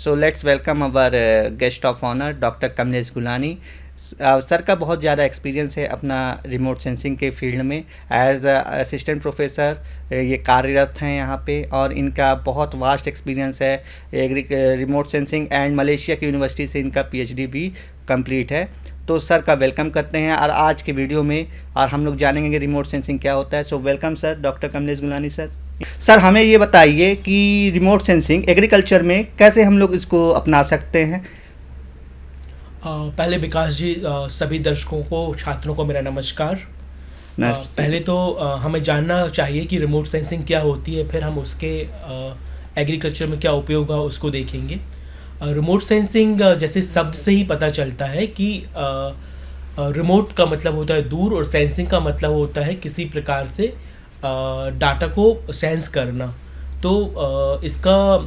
So let's welcome our guest of honour doctor Kamlesh Gulani. Sir का बहुत ज़्यादा एक्सपीरियंस है अपना रिमोट सेंसिंग के फील्ड में। एज असिस्टेंट प्रोफेसर ये कार्यरत हैं यहाँ पे, और इनका बहुत वास्ट एक्सपीरियंस है रिमोट सेंसिंग, एंड मलेशिया की यूनिवर्सिटी से इनका पीएचडी भी कंप्लीट है। तो सर का वेलकम करते हैं और आज के वीडियो में, और हम लोग जानेंगे कि रिमोट सेंसिंग क्या होता है। So welcome sir, doctor Kamlesh Gulani sir. Sir हमें ये बताइए कि रिमोट सेंसिंग एग्रीकल्चर में कैसे हम लोग इसको अपना सकते हैं। पहले विकास जी, सभी दर्शकों को, छात्रों को मेरा नमस्कार। पहले तो हमें जानना चाहिए कि रिमोट सेंसिंग क्या होती है, फिर हम उसके एग्रीकल्चर में क्या उपयोग है उसको देखेंगे। रिमोट सेंसिंग जैसे शब्द से ही पता चलता है कि रिमोट का मतलब होता है दूर, और सेंसिंग का मतलब होता है किसी प्रकार से डाटा को सेंस करना। तो इसका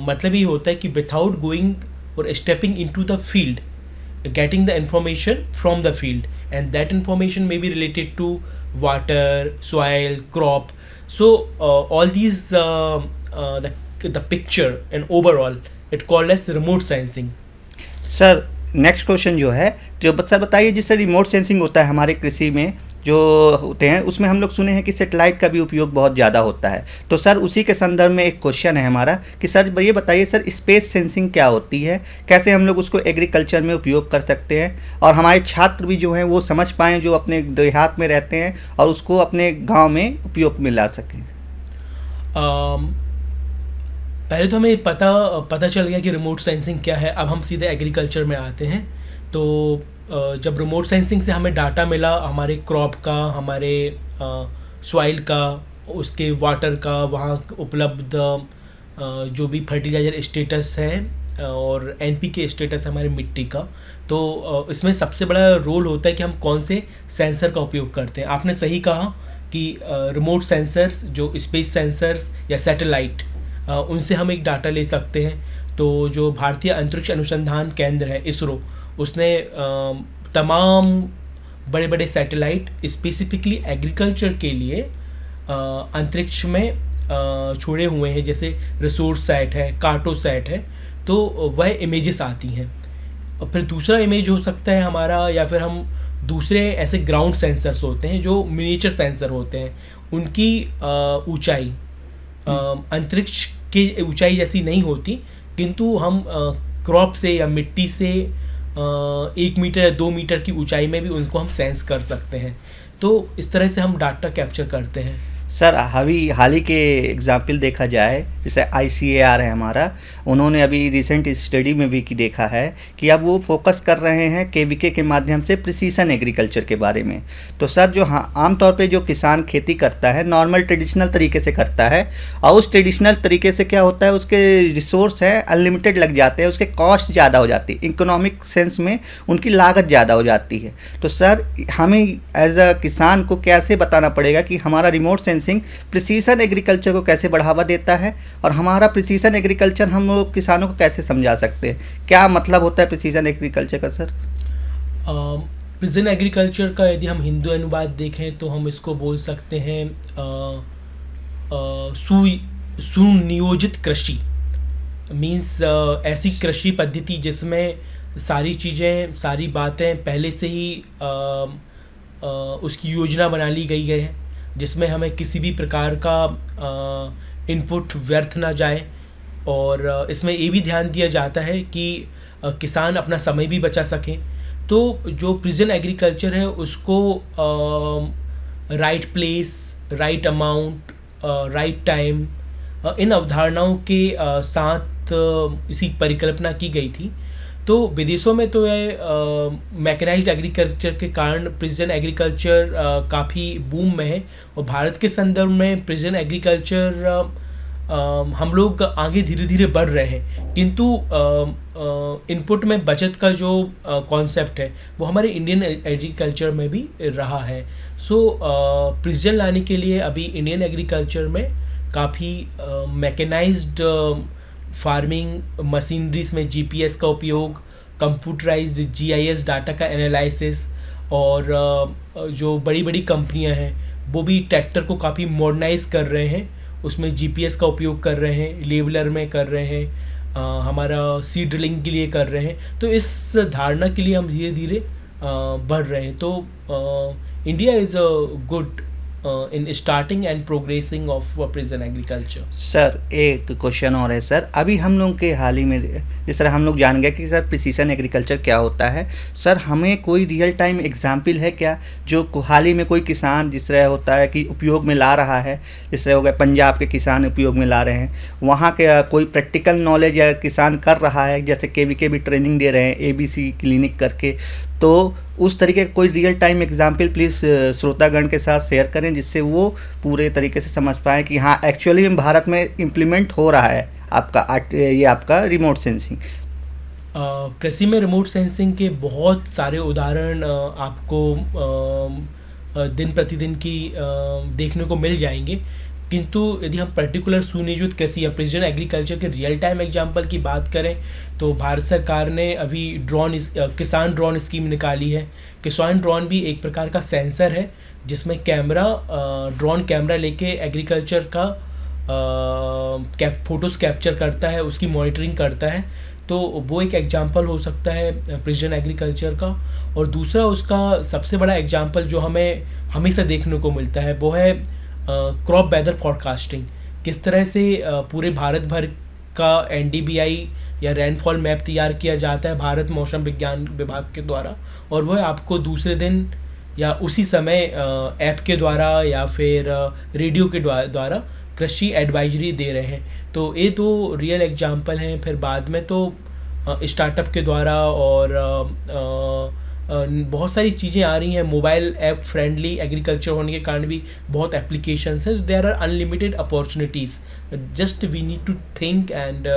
मतलब ये होता है कि विदाउट गोइंग और stepping into the field, getting the information from the field, and that information may be related to water, soil, crop. So all these the picture and overall it called as remote sensing. Sir next question जो है, जो sir बताइए, जिससे remote sensing होता है हमारे कृषि में जो होते हैं, उसमें हम लोग सुने हैं कि सैटेलाइट का भी उपयोग बहुत ज़्यादा होता है। तो सर उसी के संदर्भ में एक क्वेश्चन है हमारा कि सर ये बताइए सर, स्पेस सेंसिंग क्या होती है, कैसे हम लोग उसको एग्रीकल्चर में उपयोग कर सकते हैं, और हमारे छात्र भी जो हैं वो समझ पाएँ जो अपने देहात में रहते हैं, और उसको अपने गाँव में उपयोग में ला सकें। पहले तो हमें पता चल गया कि रिमोट सेंसिंग क्या है। अब हम सीधे एग्रीकल्चर में आते हैं। तो जब रिमोट सेंसिंग से हमें डाटा मिला हमारे क्रॉप का, हमारे सॉइल का, उसके वाटर का, वहाँ उपलब्ध जो भी फर्टिलाइज़र स्टेटस है और एनपीके स्टेटस है हमारी मिट्टी का, तो इसमें सबसे बड़ा रोल होता है कि हम कौन से सेंसर का उपयोग करते हैं। आपने सही कहा कि रिमोट सेंसर्स, जो स्पेस सेंसर्स या सैटेलाइट, उनसे हम एक डाटा ले सकते हैं। तो जो भारतीय अंतरिक्ष अनुसंधान केंद्र है, इसरो, उसने तमाम बड़े बड़े सैटेलाइट स्पेसिफिकली एग्रीकल्चर के लिए अंतरिक्ष में छोड़े हुए हैं। जैसे रिसोर्स सैट है, कार्टोसैट है, तो वह इमेजेस आती हैं। और फिर दूसरा इमेज हो सकता है हमारा, या फिर हम दूसरे ऐसे ग्राउंड सेंसर्स होते हैं जो मिनिएचर सेंसर होते हैं। उनकी ऊंचाई अंतरिक्ष की ऊंचाई जैसी नहीं होती, किंतु हम क्रॉप से या मिट्टी से 1 मीटर या 2 मीटर की ऊंचाई में भी उनको हम सेंस कर सकते हैं। तो इस तरह से हम डाटा कैप्चर करते हैं। सर हाल ही के एग्जाम्पल देखा जाए, जैसे ICAR है हमारा, उन्होंने अभी रिसेंट स्टडी में भी देखा है कि अब वो फोकस कर रहे हैं KVK के माध्यम से प्रिसीशन एग्रीकल्चर के बारे में। तो सर जो आमतौर पे जो किसान खेती करता है नॉर्मल ट्रेडिशनल तरीके से करता है, और उस ट्रेडिशनल तरीके से क्या होता है, उसके रिसोर्स हैं अनलिमिटेड लग जाते हैं, उसके कॉस्ट ज़्यादा हो जाती है, इकोनॉमिक सेंस में उनकी लागत ज़्यादा हो जाती है। तो सर हमें एज अ किसान को कैसे बताना पड़ेगा कि हमारा रिमोट सेंसिंग प्रिसीशन एग्रीकल्चर को कैसे बढ़ावा देता है, और हमारा प्रिसीशन एग्रीकल्चर हम लोग किसानों को कैसे समझा सकते हैं, क्या मतलब होता है प्रिसीशन एग्रीकल्चर का सर? प्रिसीशन एग्रीकल्चर का यदि हम हिंदी अनुवाद देखें तो हम इसको बोल सकते हैं सुनियोजित कृषि। मीन्स ऐसी कृषि पद्धति जिसमें सारी चीज़ें, सारी बातें पहले से ही उसकी योजना बना ली गई है, जिसमें हमें किसी भी प्रकार का इनपुट व्यर्थ ना जाए। और इसमें ये भी ध्यान दिया जाता है कि किसान अपना समय भी बचा सकें। तो जो प्रिसीजन एग्रीकल्चर है उसको right place, right amount, right time, इन अवधारणाओं के साथ इसी परिकल्पना की गई थी। तो विदेशों में तो यह मैकेनाइज्ड एग्रीकल्चर के कारण प्रिसीजन एग्रीकल्चर काफ़ी बूम में है, और भारत के संदर्भ में प्रिसीजन एग्रीकल्चर हम लोग आगे धीरे धीरे बढ़ रहे हैं। किंतु इनपुट में बचत का जो कॉन्सेप्ट है वो हमारे इंडियन एग्रीकल्चर में भी रहा है। सो प्रिसीजन लाने के लिए अभी इंडियन एग्रीकल्चर में काफ़ी मैकेनाइज्ड फार्मिंग मशीनरीज में GPS का उपयोग, कंप्यूटराइज्ड GIS डाटा का एनालिसिस, और जो बड़ी बड़ी कंपनियां हैं वो भी ट्रैक्टर को काफ़ी मॉडर्नाइज कर रहे हैं, उसमें GPS का उपयोग कर रहे हैं, लेवलर में कर रहे हैं, हमारा सीड ड्रिलिंग के लिए कर रहे हैं। तो इस धारणा के लिए हम धीरे धीरे बढ़ रहे हैं। तो India is a good in starting and progressing of prison agriculture. Sir एक क्वेश्चन और है सर, अभी हम लोग के हाल ही में जिस तरह हम लोग जान गए कि सर प्रिसीजन एग्रीकल्चर क्या होता है, सर हमें कोई रियल टाइम एग्जाम्पल है क्या जो हाल ही में कोई किसान जिस तरह होता है कि उपयोग में ला रहा है, जिस तरह हो गया पंजाब के किसान उपयोग में ला रहे हैं, वहाँ के कोई प्रैक्टिकल नॉलेज या किसान कर रहा है, जैसे के भी ट्रेनिंग दे रहे हैं ABC क्लिनिक करके, तो उस तरीके का कोई रियल टाइम एग्जाम्पल प्लीज़ श्रोतागण के साथ शेयर करें जिससे वो पूरे तरीके से समझ पाएँ कि हाँ एक्चुअली में भारत में इम्प्लीमेंट हो रहा है ये आपका रिमोट सेंसिंग। कृषि में रिमोट सेंसिंग के बहुत सारे उदाहरण आपको दिन प्रतिदिन की देखने को मिल जाएंगे, किंतु यदि हम पर्टिकुलर सुनियोजित कृषि या प्रिसिजन एग्रीकल्चर के रियल टाइम एग्जांपल की बात करें तो भारत सरकार ने अभी किसान ड्रोन स्कीम निकाली है। किसान ड्रोन भी एक प्रकार का सेंसर है जिसमें ड्रोन कैमरा लेके एग्रीकल्चर का फोटोज़ कैप्चर करता है, उसकी मॉनिटरिंग करता है। तो वो एक एग्जांपल हो सकता है प्रिसिजन एग्रीकल्चर का। और दूसरा उसका सबसे बड़ा एग्जांपल जो हमें हमेशा देखने को मिलता है वो है क्रॉप वेदर फॉरकास्टिंग। किस तरह से पूरे भारत भर का NDBI या रेनफॉल मैप तैयार किया जाता है भारत मौसम विज्ञान विभाग के द्वारा, और वह आपको दूसरे दिन या उसी समय ऐप के द्वारा या फिर रेडियो के द्वारा कृषि एडवाइजरी दे रहे हैं। तो ये दो रियल एग्जांपल हैं। फिर बाद में तो स्टार्टअप के द्वारा और बहुत सारी चीज़ें आ रही हैं। मोबाइल ऐप फ्रेंडली एग्रीकल्चर होने के कारण भी बहुत एप्लीकेशंस हैं। There are unlimited opportunities, just we need to think and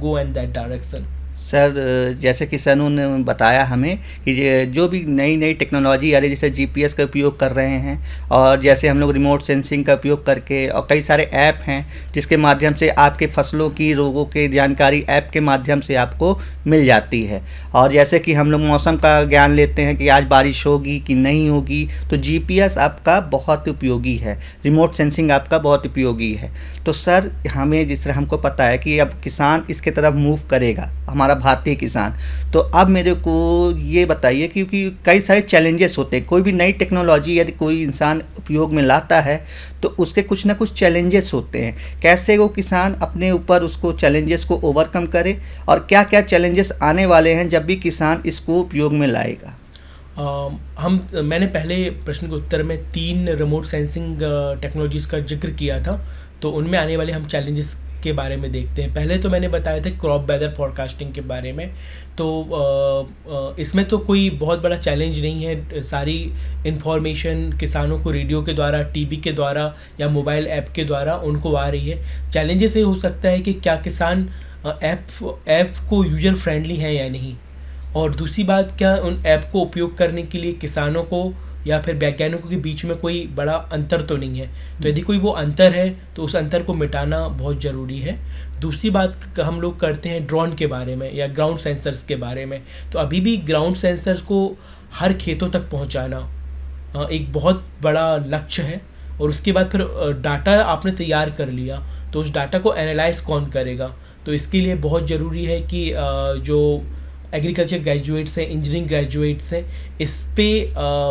go in that direction. Sir जैसे कि सर ने बताया हमें कि जो भी नई नई टेक्नोलॉजी आ रही है, जैसे GPS का उपयोग कर रहे हैं, और जैसे हम लोग रिमोट सेंसिंग का उपयोग करके, और कई सारे ऐप हैं जिसके माध्यम से आपके फसलों की रोगों की जानकारी ऐप के माध्यम से आपको मिल जाती है। और जैसे कि हम लोग मौसम का ज्ञान लेते हैं कि आज बारिश होगी कि नहीं होगी, तो GPS आपका बहुत उपयोगी है, रिमोट सेंसिंग आपका बहुत उपयोगी है। तो सर हमें जिस तरह हमको पता है कि अब किसान इसके तरफ मूव करेगा, हमारा भारतीय किसान, तो अब मेरे को ये बताइए, क्योंकि कई सारे चैलेंजेस होते हैं, कोई भी नई टेक्नोलॉजी यदि कोई इंसान उपयोग में लाता है तो उसके कुछ ना कुछ चैलेंजेस होते हैं, कैसे वो किसान अपने ऊपर उसको चैलेंजेस को ओवरकम करे, और क्या क्या चैलेंजेस आने वाले हैं जब भी किसान इसको उपयोग में लाएगा। मैंने पहले प्रश्न के उत्तर में 3 रिमोट सेंसिंग टेक्नोलॉजीज़ का जिक्र किया था, तो उनमें आने वाले हम चैलेंजेस के बारे में देखते हैं। पहले तो मैंने बताया था क्रॉप वेदर फॉरकास्टिंग के बारे में। तो इसमें तो कोई बहुत बड़ा चैलेंज नहीं है, सारी इन्फॉर्मेशन किसानों को रेडियो के द्वारा, टीवी के द्वारा या मोबाइल ऐप के द्वारा उनको आ रही है। चैलेंजेस ये हो सकता है कि क्या किसान ऐप को यूजर फ्रेंडली है या नहीं, और दूसरी बात क्या उन ऐप को उपयोग करने के लिए किसानों को या फिर वैज्ञानिकों के बीच में कोई बड़ा अंतर तो नहीं है। तो यदि कोई वो अंतर है तो उस अंतर को मिटाना बहुत ज़रूरी है। दूसरी बात हम लोग करते हैं ड्रोन के बारे में या ग्राउंड सेंसर्स के बारे में। तो अभी भी ग्राउंड सेंसर्स को हर खेतों तक पहुंचाना एक बहुत बड़ा लक्ष्य है। और उसके बाद फिर डाटा आपने तैयार कर लिया तो उस डाटा को एनालाइज कौन करेगा। तो इसके लिए बहुत ज़रूरी है कि जो एग्रीकल्चर ग्रेजुएट्स हैं, इंजीनियरिंग ग्रेजुएट्स हैं, इस पे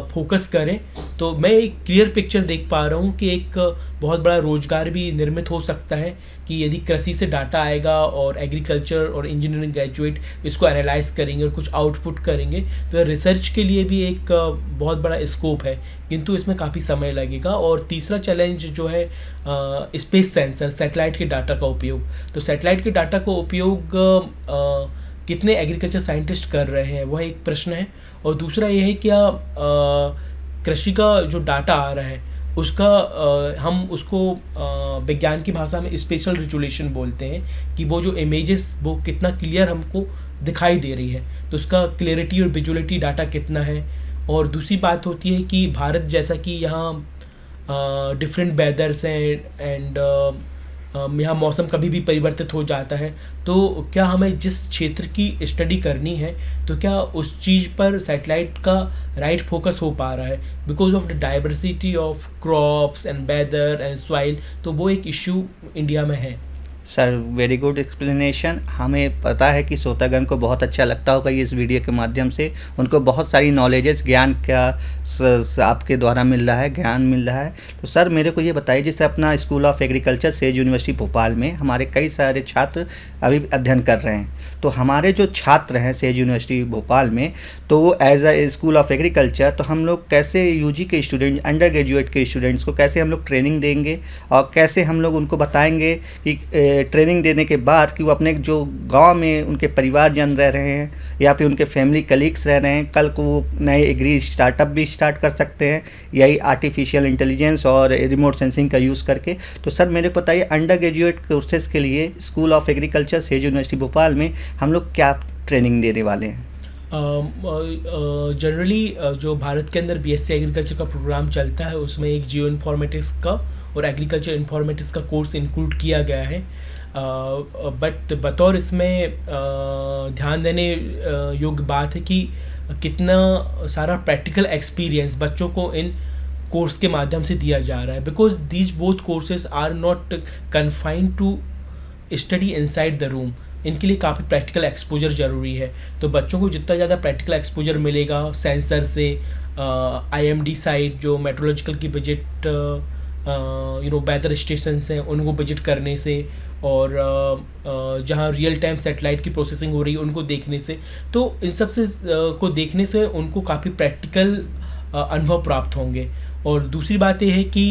फोकस करें। तो मैं एक क्लियर पिक्चर देख पा रहा हूँ कि एक बहुत बड़ा रोजगार भी निर्मित हो सकता है कि यदि कृषि से डाटा आएगा और एग्रीकल्चर और इंजीनियरिंग ग्रेजुएट इसको एनालाइज करेंगे और कुछ आउटपुट करेंगे, तो रिसर्च के लिए भी एक बहुत बड़ा स्कोप है, किंतु इसमें काफ़ी समय लगेगा। और तीसरा चैलेंज जो है स्पेस सेंसर, सैटेलाइट के डाटा का उपयोग। तो सैटेलाइट के डाटा का उपयोग कितने एग्रीकल्चर साइंटिस्ट कर रहे हैं वह एक प्रश्न है। और दूसरा ये है क्या कृषि का जो डाटा आ रहा है उसका हम उसको विज्ञान की भाषा में स्पेशल रिजोल्यूशन बोलते हैं कि वो जो इमेजेस वो कितना क्लियर हमको दिखाई दे रही है, तो उसका क्लियरिटी और विजुअलिटी डाटा कितना है। और दूसरी बात होती है कि भारत जैसा कि यहाँ डिफरेंट वेदर्स हैं एंड यहाँ मौसम कभी भी परिवर्तित हो जाता है, तो क्या हमें जिस क्षेत्र की स्टडी करनी है तो क्या उस चीज़ पर सैटेलाइट का राइट फोकस हो पा रहा है because of the diversity of crops and weather and soil. तो वो एक इश्यू इंडिया में है। Sir very good explanation. हमें पता है कि श्रोतागण को बहुत अच्छा लगता होगा ये इस वीडियो के माध्यम से, उनको बहुत सारी नॉलेजेस ज्ञान का आपके द्वारा मिल रहा है, ज्ञान मिल रहा है। तो सर मेरे को ये बताइए, जैसे अपना school of agriculture says university Bhopal में हमारे कई सारे छात्र अभी अध्ययन कर रहे हैं, तो हमारे जो छात्र हैं सेज यूनिवर्सिटी भोपाल में, तो वो as a school of agriculture, तो हम लोग कैसे यूजी के स्टूडेंट, अंडर ग्रेजुएट के स्टूडेंट्स को कैसे हम लोग ट्रेनिंग देंगे और कैसे हम लोग उनको बताएंगे कि ट्रेनिंग देने के बाद कि वो अपने जो गांव में उनके परिवारजन रह रहे हैं या फिर उनके फैमिली कलीग्स रह रहे हैं, कल को वो नए एग्री स्टार्टअप भी स्टार्ट कर सकते हैं यही आर्टिफिशियल इंटेलिजेंस और रिमोट सेंसिंग का यूज़ करके। तो सर मेरे को बताइए, अंडर ग्रेजुएट कोर्सेज के लिए school of agriculture says university Bhopal में हम लोग क्या ट्रेनिंग देने वाले हैं? जनरली जो भारत के अंदर बीएससी एग्रीकल्चर का प्रोग्राम चलता है उसमें एक जियो इन्फॉर्मेटिक्स का और एग्रीकल्चर इन्फॉर्मेटिक्स का कोर्स इंक्लूड किया गया है, बट बतौर इसमें ध्यान देने योग्य बात है कि कितना सारा प्रैक्टिकल एक्सपीरियंस बच्चों को इन कोर्स के माध्यम से दिया जा रहा है, because these both courses are not confined to study inside the room. इनके लिए काफ़ी प्रैक्टिकल एक्सपोजर ज़रूरी है। तो बच्चों को जितना ज़्यादा प्रैक्टिकल एक्सपोजर मिलेगा सेंसर से, आईएमडी साइट जो मेट्रोलॉजिकल की विजिट वेदर स्टेशन हैं उनको विजिट करने से, और जहाँ रियल टाइम सेटेलाइट की प्रोसेसिंग हो रही है उनको देखने से, तो इन सब से को देखने से उनको काफ़ी प्रैक्टिकल अनुभव प्राप्त होंगे। और दूसरी बात यह है कि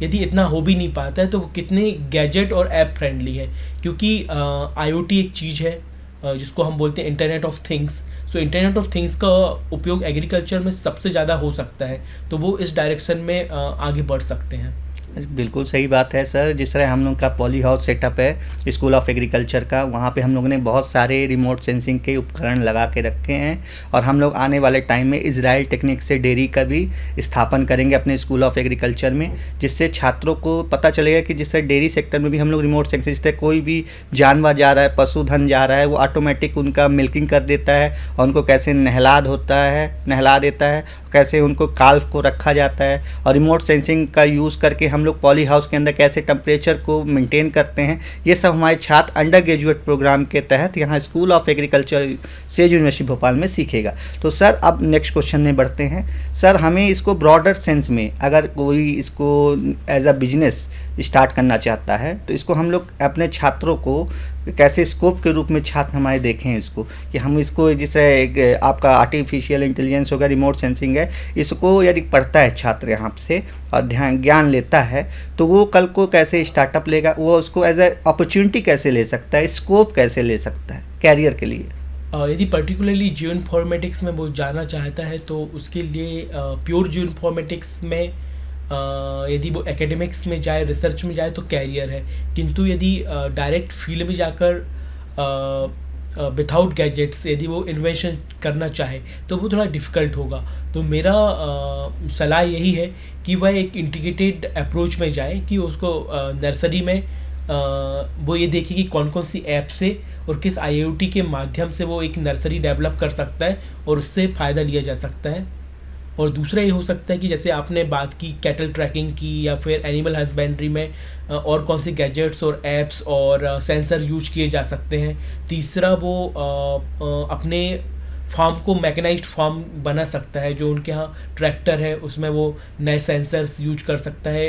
यदि इतना हो भी नहीं पाता है तो वो कितने गैजेट और ऐप फ्रेंडली है, क्योंकि आईओटी एक चीज़ है जिसको हम बोलते हैं internet of things. So internet of things का उपयोग एग्रीकल्चर में सबसे ज़्यादा हो सकता है, तो वो इस डायरेक्शन में आगे बढ़ सकते हैं। बिल्कुल सही बात है सर। जिस तरह हम लोग का पॉली हाउस सेटअप है स्कूल ऑफ एग्रीकल्चर का, वहाँ पे हम लोगों ने बहुत सारे रिमोट सेंसिंग के उपकरण लगा के रखे हैं, और हम लोग आने वाले टाइम में इजराइल टेक्निक से डेयरी का भी स्थापन करेंगे अपने स्कूल ऑफ एग्रीकल्चर में, जिससे छात्रों को पता चलेगा कि जिस तरह डेयरी सेक्टर में भी हम लोग रिमोट सेंसिंग, जिस तरह कोई भी जानवर जा रहा है, पशुधन जा रहा है, वो ऑटोमेटिक उनका मिल्किंग कर देता है और उनको कैसे नहला देता है, कैसे उनको काल्फ को रखा जाता है, और रिमोट सेंसिंग का यूज़ करके हम लोग पॉली हाउस के अंदर कैसे टेम्परेचर को मेंटेन करते हैं। ये सब हमारे छात्र अंडर ग्रेजुएट प्रोग्राम के तहत यहाँ school of agriculture says university Bhopal में सीखेगा। तो सर अब नेक्स्ट क्वेश्चन में बढ़ते हैं। सर हमें इसको ब्रॉडर सेंस में, अगर कोई इसको एज अ बिजनेस स्टार्ट करना चाहता है तो इसको हम लोग अपने छात्रों को कैसे स्कोप के रूप में छात्र हमारे देखें इसको, कि हम इसको जैसे आपका आर्टिफिशियल इंटेलिजेंस होगा, रिमोट सेंसिंग है, इसको यदि पढ़ता है छात्र यहाँ से और ज्ञान लेता है तो वो कल को कैसे स्टार्टअप लेगा, वो उसको एज ए अपॉर्चुनिटी कैसे ले सकता है, स्कोप कैसे ले सकता है कैरियर के लिए? यदि पर्टिकुलरली जियो इन्फॉर्मेटिक्स में वो जाना चाहता है तो उसके लिए प्योर जियो इन्फॉर्मेटिक्स में यदि वो एकेडमिक्स में जाए, रिसर्च में जाए तो कैरियर है, किंतु यदि डायरेक्ट फील्ड में जाकर विदाउट गैजेट्स यदि वो इन्वेंशन करना चाहे तो वो थोड़ा डिफ़िकल्ट होगा। तो मेरा सलाह यही है कि वह एक इंटीग्रेटेड अप्रोच में जाए, कि उसको नर्सरी में वो ये देखे कि कौन कौन सी ऐप से और किस आईओटी के माध्यम से वो एक नर्सरी डेवलप कर सकता है और उससे फ़ायदा लिया जा सकता है। और दूसरा ये हो सकता है कि जैसे आपने बात की कैटल ट्रैकिंग की या फिर एनिमल हस्बेंड्री में और कौन से गैजेट्स और ऐप्स और सेंसर यूज किए जा सकते हैं। तीसरा वो अपने फार्म को मैकेनाइज्ड फार्म बना सकता है, जो उनके यहाँ ट्रैक्टर है उसमें वो नए सेंसर्स यूज कर सकता है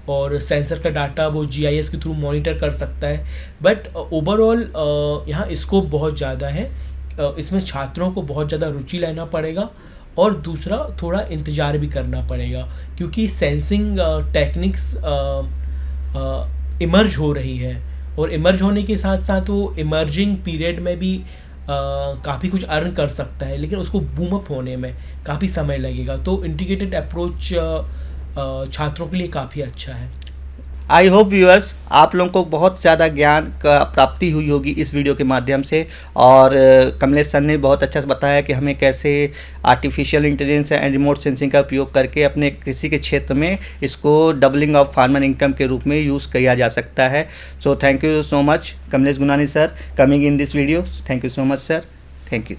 और सेंसर का डाटा वो जीआईएस के थ्रू मॉनिटर कर सकता है। बट ओवरऑल यहाँ स्कोप बहुत ज़्यादा है, इसमें छात्रों को बहुत ज़्यादा रुचि लेना पड़ेगा और दूसरा थोड़ा इंतज़ार भी करना पड़ेगा, क्योंकि सेंसिंग टेक्निक्स इमर्ज हो रही है और इमर्ज होने के साथ साथ वो इमर्जिंग पीरियड में भी काफ़ी कुछ अर्न कर सकता है, लेकिन उसको बूम अप होने में काफ़ी समय लगेगा। तो इंटीग्रेटेड अप्रोच छात्रों के लिए काफ़ी अच्छा है। आई होप व्यूअर्स आप लोगों को बहुत ज़्यादा ज्ञान का प्राप्ति हुई होगी इस वीडियो के माध्यम से, और कमलेश सर ने बहुत अच्छा से बताया कि हमें कैसे artificial intelligence and remote sensing का उपयोग करके अपने कृषि के क्षेत्र में इसको डबलिंग ऑफ फार्मर इनकम के रूप में यूज़ किया जा सकता है। So thank you so much Kamlesh Gunani sir coming in this video. Thank you so much sir, thank you.